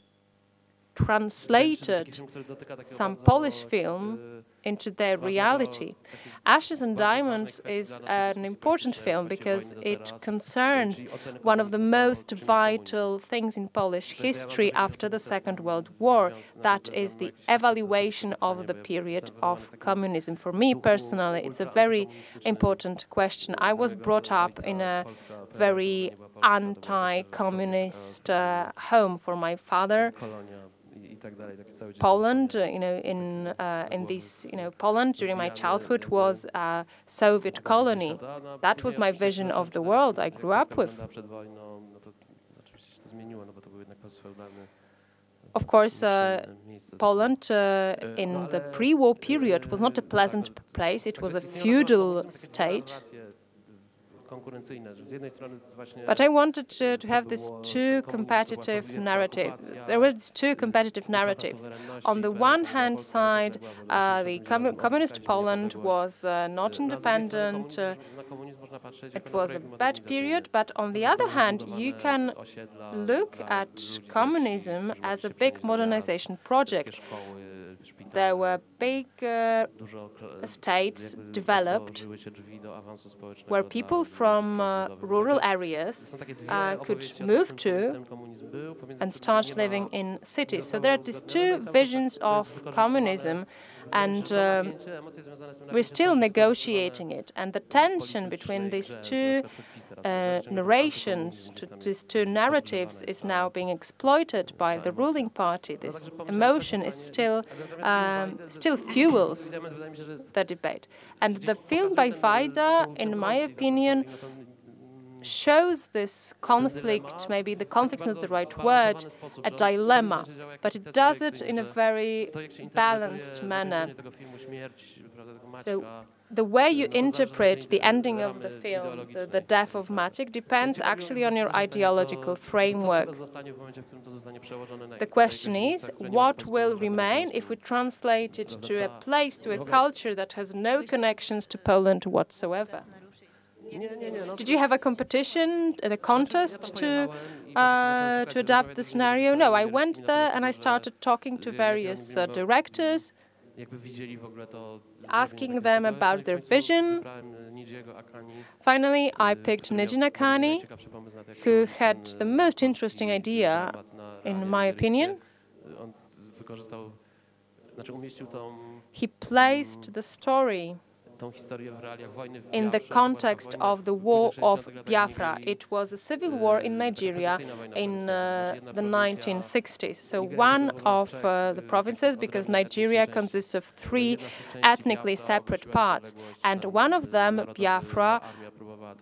Speaker 3: translated some Polish film into their reality? Ashes and Diamonds is an important film because it concerns one of the most vital things in Polish history after the Second World War. That is the evaluation of the period of communism. For me personally, it's a very important question. I was brought up in a very anti-communist home. For my father, Poland, Poland during my childhood was a Soviet colony. That was my vision of the world I grew up with. Of course, Poland in the pre-war period was not a pleasant place. It was a feudal state. But I wanted to have these two competitive narratives. There were two competitive narratives. On the one hand side, the communist Poland was not independent. It was a bad period, but on the other hand, you can look at communism as a big modernization project. There were big estates developed where people from rural areas could move to and start living in cities. So there are these two visions of communism, and we're still negotiating it. And the tension between these two narrations, these two narratives, is now being exploited by the ruling party. This emotion is still fuels the debate. And the film by Wajda, in my opinion, shows this conflict, maybe the conflict is not the right word, a dilemma, but it does it in a very balanced manner. So the way you interpret the ending of the film, so the death of Maciek, depends actually on your ideological framework. The question is, what will remain if we translate it to a place, to a culture that has no connections to Poland whatsoever? Did you have a competition, a contest to adapt the scenario? No, I went there and I started talking to various directors, asking them about their vision. Finally, I picked Nidhi Nakani, who had the most interesting idea, in my opinion. He placed the story in the context of the War of Biafra. It was a civil war in Nigeria in the 1960s. So one of the provinces, because Nigeria consists of three ethnically separate parts, and one of them, Biafra,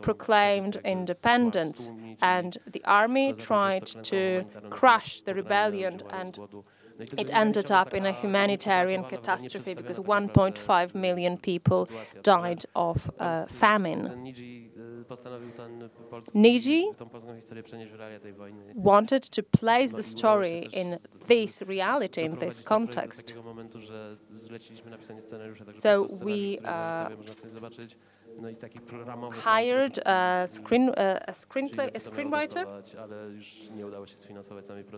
Speaker 3: proclaimed independence, and the army tried to crush the rebellion, and it ended up in a humanitarian catastrophe because 1.5 million people died of famine. Nidhi wanted to place the story in this reality, in this context. So we hired a screenwriter.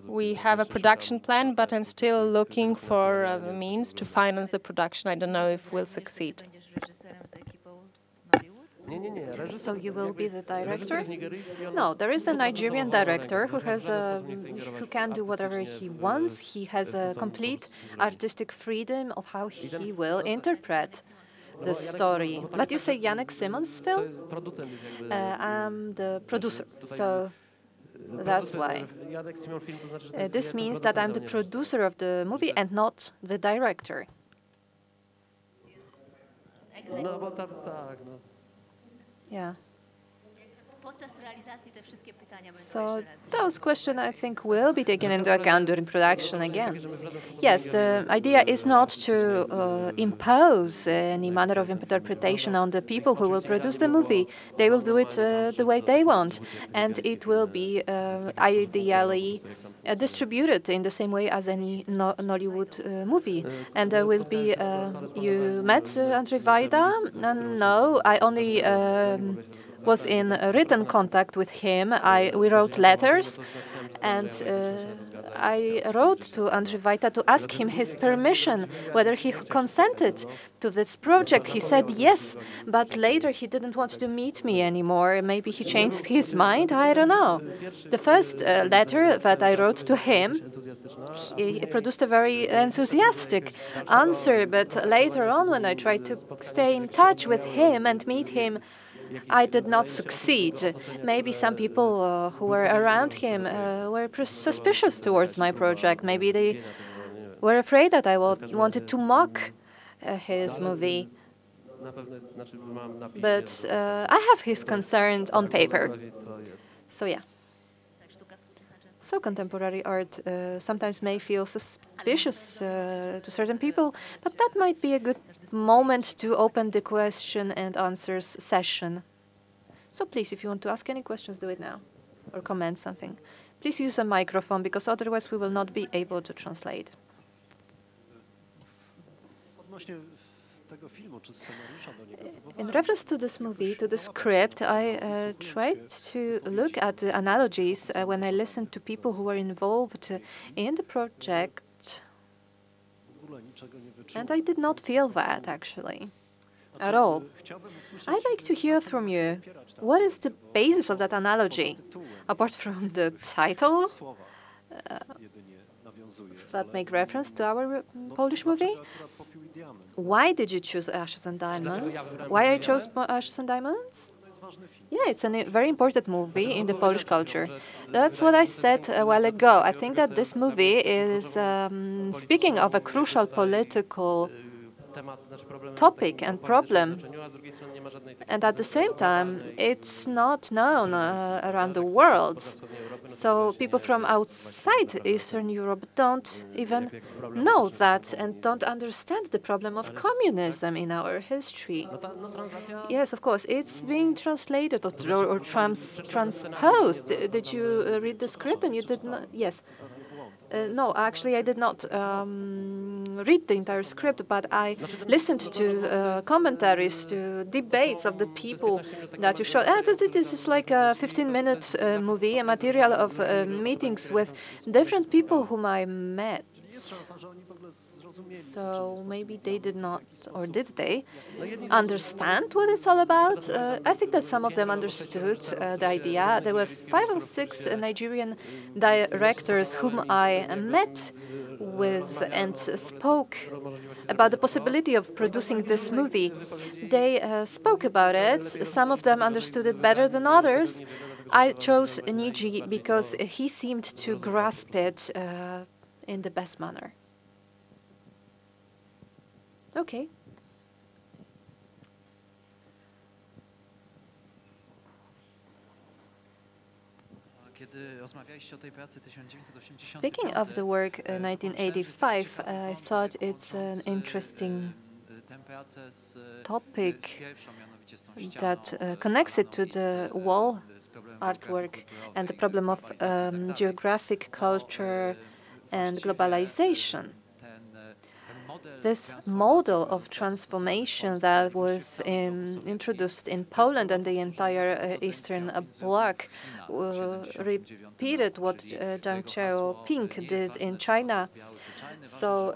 Speaker 3: We have a production plan, but I'm still looking for the means to finance the production. I don't know if we'll succeed.
Speaker 2: So you will be the director? No, there is a Nigerian director who can do whatever he wants. He has a complete artistic freedom of how he will interpret the story. But you say Janek Simon's film? I'm the producer, so that's why. This means that I'm the producer of the movie and not the director. Yeah. So those questions, I think, will be taken into account during production again. Yes, the idea is not to impose any manner of interpretation on the people who will produce the movie. They will do it the way they want, and it will be ideally distributed in the same way as any Nollywood movie. And there will be, you met Andrzej Wajda? No, I only was in written contact with him. We wrote letters, and I wrote to Andrzej Wajda to ask him his permission, whether he consented to this project. He said yes, but later he didn't want to meet me anymore. Maybe he changed his mind, I don't know. The first letter that I wrote to him, he produced a very enthusiastic answer, but later on, when I tried to stay in touch with him and meet him, I did not succeed. Maybe some people who were around him were suspicious towards my project. Maybe they were afraid that I wanted to mock his movie. But I have his concerns on paper. So yeah. So contemporary art sometimes may feel suspicious to certain people, but that might be a good moment to open the question and answers session. So please, if you want to ask any questions, do it now, or comment something. Please use a microphone, because otherwise we will not be able to translate. In reference to this movie, to the script, I tried to look at the analogies when I listened to people who were involved in the project, and I did not feel that, actually, at all. I'd like to hear from you. What is the basis of that analogy, apart from the title that make reference to our Polish movie? Why did you choose Ashes and Diamonds? Why I chose Ashes and Diamonds? Yeah, it's a very important movie in the Polish culture. That's what I said a while ago. I think that this movie is speaking of a crucial political topic and problem, and at the same time it's not known around the world, so people from outside Eastern Europe don't even know that and don't understand the problem of communism in our history. Yes, of course, it's being translated or transposed. Did you read the script? And you did not? Yes. No, actually, I did not read the entire script, but I listened to commentaries, to debates of the people that you showed. This is like a 15-minute movie, a material of meetings with different people whom I met. So maybe they did not, or did they, understand what it's all about? I think that some of them understood the idea. There were 5 or 6 Nigerian directors whom I met with and spoke about the possibility of producing this movie. They spoke about it. Some of them understood it better than others. I chose Niji because he seemed to grasp it in the best manner. Okay. Speaking of the work 1985, I thought it's an interesting topic that connects it to the wall artwork and the problem of geographic culture and globalization. This model of transformation that was introduced in Poland and the entire Eastern Bloc repeated what Deng Xiaoping did in China. So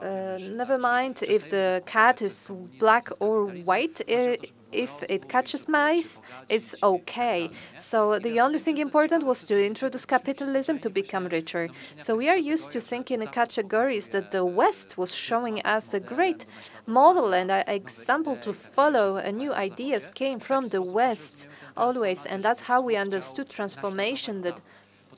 Speaker 2: never mind if the cat is black or white, if it catches mice, it's okay. So the only thing important was to introduce capitalism to become richer. So we are used to thinking in categories that the West was showing as the great model and example to follow. New ideas came from the West always, and that's how we understood transformation, that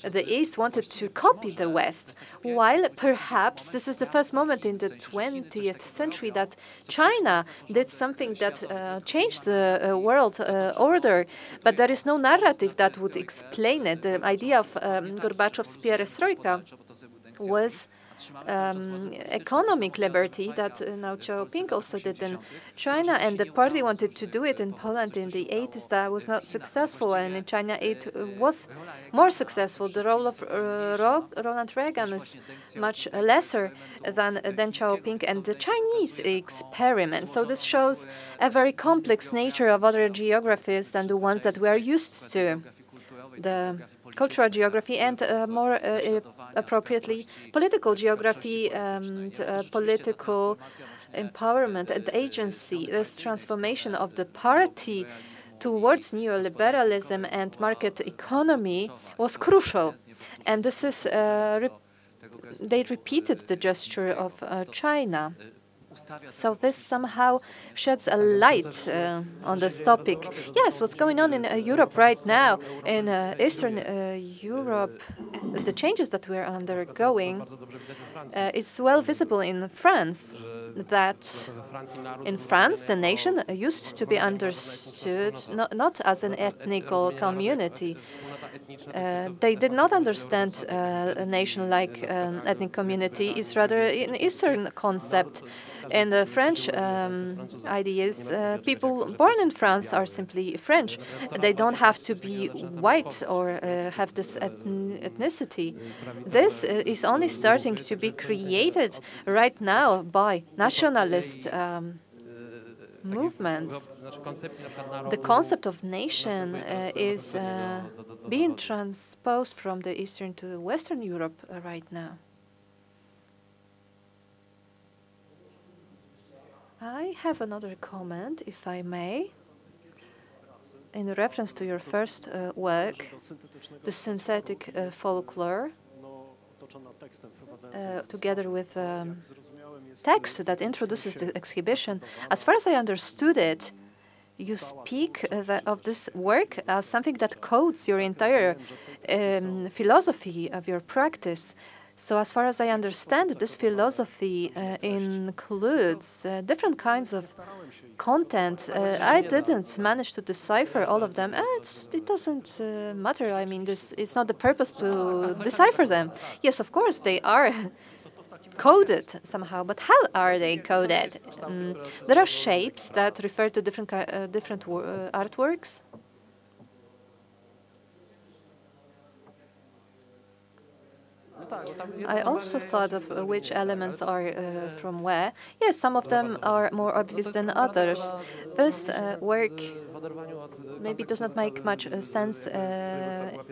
Speaker 2: the East wanted to copy the West, while perhaps this is the first moment in the 20th century that China did something that changed the world order, but there is no narrative that would explain it. The idea of Gorbachev's perestroika was economic liberty that now Xiaoping also did in China, and the party wanted to do it in Poland in the 80s. That was not successful, and in China it was more successful. The role of Ronald Reagan is much lesser than Xiaoping and the Chinese experiment. So this shows a very complex nature of other geographies than the ones that we are used to. The cultural geography and more appropriately political geography, political empowerment and agency. This transformation of the party towards neoliberalism and market economy was crucial, and this is they repeated the gesture of China. So this somehow sheds a light on this topic. Yes, what's going on in Europe right now, in Eastern Europe, the changes that we're undergoing, it's well visible in France, that in France the nation used to be understood not as an ethnical community. They did not understand a nation like ethnic community. It's rather an Eastern concept. In the French ideas, people born in France are simply French. They don't have to be white or have this ethnicity. This is only starting to be created right now by nationalist movements. The concept of nation is being transposed from the Eastern to Western Europe right now. I have another comment, if I may. In reference to your first work, the synthetic folklore, together with text that introduces the exhibition, as far as I understood it, you speak of this work as something that codes your entire philosophy of your practice. So as far as I understand, this philosophy includes different kinds of content. I didn't manage to decipher all of them. It doesn't matter. I mean, it's not the purpose to decipher them. Yes, of course, they are coded somehow, but how are they coded? There are shapes that refer to different artworks. I also thought of which elements are from where. Yes, some of them are more obvious than others. This work maybe does not make much sense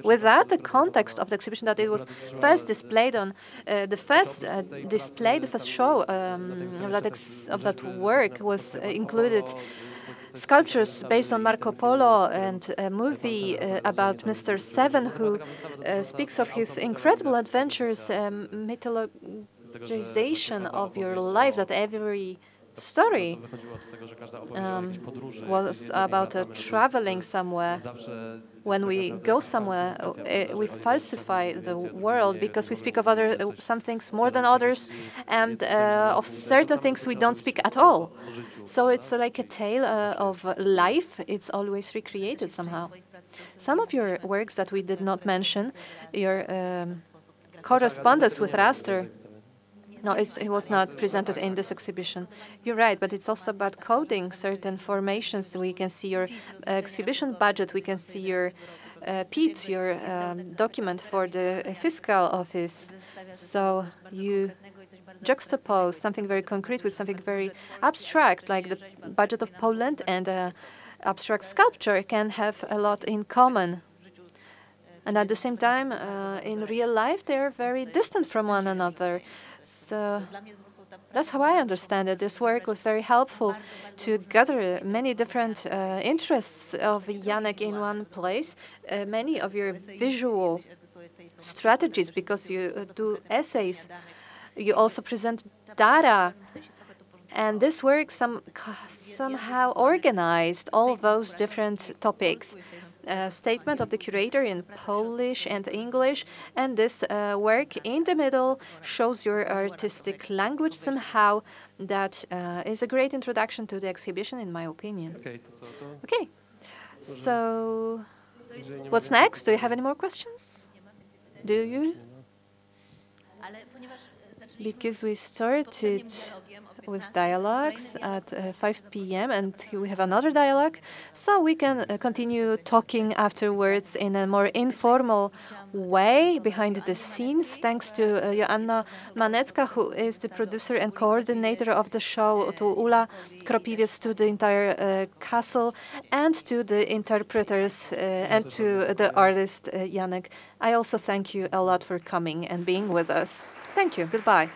Speaker 2: without the context of the exhibition that it was first displayed on. The first display, the first show of that work was included sculptures based on Marco Polo and a movie about Mr. Seven, who speaks of his incredible adventures, mythologization of your life, that every story was about traveling somewhere. When we go somewhere, we falsify the world because we speak of some things more than others, and of certain things we don't speak at all. So it's like a tale of life. It's always recreated somehow. Some of your works that we did not mention, your correspondence with Raster, no, it was not presented in this exhibition. You're right, but it's also about coding certain formations. We can see your exhibition budget. We can see your PIT, your document for the fiscal office. So you juxtapose something very concrete with something very abstract, like the budget of Poland and abstract sculpture can have a lot in common. And at the same time, in real life, they are very distant from one another. So that's how I understand it. This work was very helpful to gather many different interests of Janek in one place, many of your visual strategies, because you do essays. You also present data. And this work somehow organized all those different topics. Statement of the curator in Polish and English, and this work in the middle shows your artistic language somehow. That is a great introduction to the exhibition, in my opinion. Okay, so what's next? Do you have any more questions? Do you? Because we started with dialogues at 5 p.m. and we have another dialogue, so we can continue talking afterwards in a more informal way behind the scenes. Thanks to Joanna Manecka, who is the producer and coordinator of the show, to Ula Kropiwiec, to the entire castle, and to the interpreters and to the artist Janek. I also thank you a lot for coming and being with us. Thank you. Goodbye.